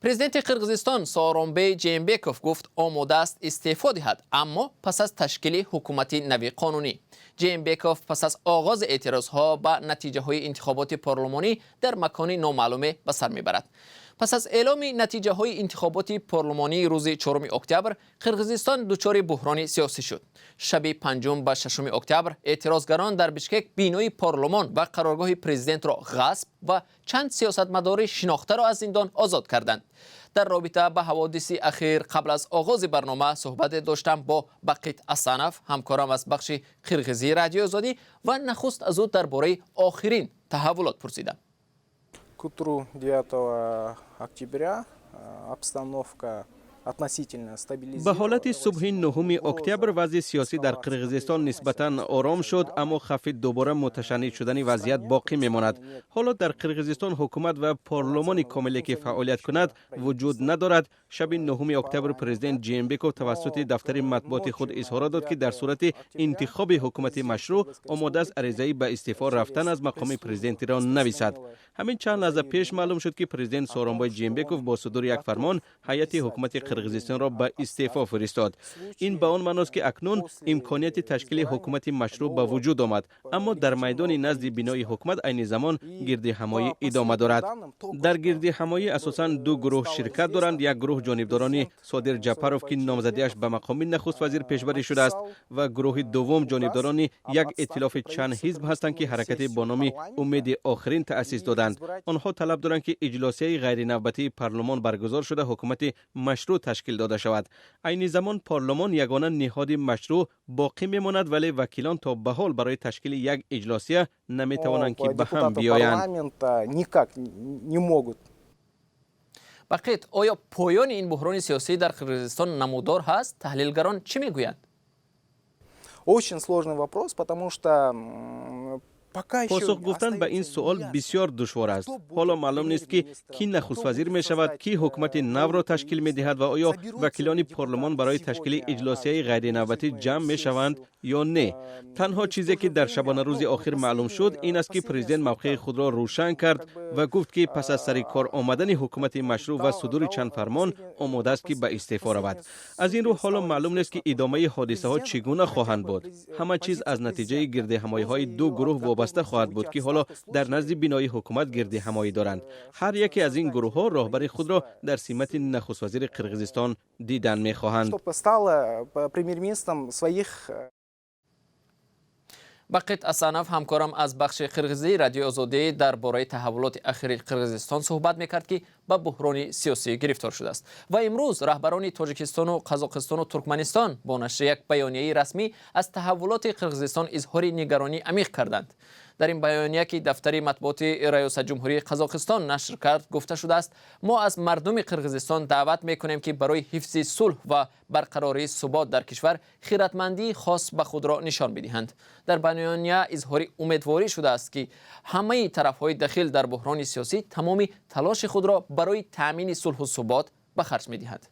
پرزیدنت قرقیزستان سооронбей جیمبеков گفت آماده است استعفا دهد، اما پس از تشکیل حکومت نوی قانونی. جیمبekov پس از آغاز اعتراضها به نتیجه های انتخابات پارلمانی در مکان نامعلوم به سر میبرد. پس از اعلام نتیجه های انتخابات پارلمانی روز 4 اکتبر، قرقیزستان دچار بحران سیاسی شد. شب 5 و 6 اکتبر اعتراضگران در بشکک بینای پارلمان و قرارگاه پرزیدنت را غصب و چند سیاستمدار شناخته را از زندان آزاد کردند. در رابطه به حوادث اخیر قبل از آغاز برنامه صحبت داشتم با بقیت اسانف، همکارم از بخش قرقیزی رادیو آزادی، و نخست از او درباره آخرین تحولات پرسیدم. К утру 9 октября обстановка относительно стабилизировалась. به حالت صبح 9 اکتبر وضع سیاسی در قرقیزستان نسبتاً آرام شد، اما خف دوباره متشنج شدن وضعیت باقی میماند. حالا در قرقیزستان حکومت و پارلمانی کاملی که فعالیت کند وجود ندارد. شب 9 اکتبر پرزیدنت جیمبekov توسط دفتر مطبوعات خود اظهار داد که در صورت انتخاب حکومت مشروع آماده است عریضه‌ای به استعفا رفتن از مقام پرزیدنت را نویسد. همین چند لحظه پیش معلوم شد که پرزیدنت سооронбей جیمبekov با صدور یک فرمان هیئت حکومت قرقیزستان را به استعفا فرستاد. این به آن معنی است که اکنون امکانیت تشکیل حکومت مشروع به وجود آمد، اما در میدان نزد بینای حکومت عین زمان گردهمایی ادامه دارد. در گردهمایی اساساً دو گروه شرکت دارند. یک گروه جانبداران صادر جعفروف که نامزدیش به مقام نخست وزیر پیشبری شده است و گروه دوم جانبداران یک ائتلاف چند حزب هستند که حرکت با نام امید آخرین تأسیس دادند. آنها طلب دارند که اجلاسی غیر نوبتی پارلمان برگزار شده حکومت مشروع تشکیل داده شود. عین زمان پارلمان یگانه نهاد مشروع باقی میماند، ولی وکیلان تا به حال برای تشکیل یک اجلاسی نمیتوانند که به هم بیایند. بقیت، آیا پایان این بحران سیاسی در قرقیزستان نمودار هست؟ تحلیلگران چی میگویند؟ Очень сложный вопрос, потому что پاسخ گفتن به این سوال بسیار دشوار است. حالا معلوم نیست که کی نخست وزیر می شود، کی حکومت نو را تشکیل می دهد و آیا وکیلان پارلمان برای تشکیل اجلاسی غیر نوبتی جمع می شوند یا نه. تنها چیزی که در شبانه روز آخر معلوم شد این است که پرزیدنت موقع خود را روشن کرد و گفت که پس از سر کار آمدن حکومت مشروع و صدور چند فرمان آماده است که به استعفا رود. از این رو حالا معلوم نیست که ادامه حادثه ها چگونه خواهند بود. همه چیز از نتیجه گردهمایی های دو گروه وابسته خواهد بود که حالا در نزد بینای حکومت گردهمایی دارند. هر یکی از این گروه ها راهبر خود را در سمت نخست وزیر قرقیزستان دیدن می خواهند. بقیت اسانف، همکارم از بخش قرقیزی رادیو آزادی، درباره تحولات اخیر قرقیزستان صحبت میکرد که به بحران سیاسی گرفتار شده است. و امروز رهبران تاجیکستان و قزاقستان و ترکمنستان با نشر یک بیانیه رسمی از تحولات قرقیزستان اظهار نگرانی عمیق کردند. در این بیانیه که دفتر مطبوعات ریاست جمهوری قزاقستان نشر کرد گفته شده است: ما از مردم قرقیزستان دعوت میکنیم که برای حفظ صلح و برقراری ثبات در کشور خیرتمندی خاص به خود را نشان بدهند. در بیانیه اظهار امیدواری شده است که همه طرف‌های دخیل در بحران سیاسی تمام تلاش خود را برای تامین صلح و ثبات به خرج می‌دهند.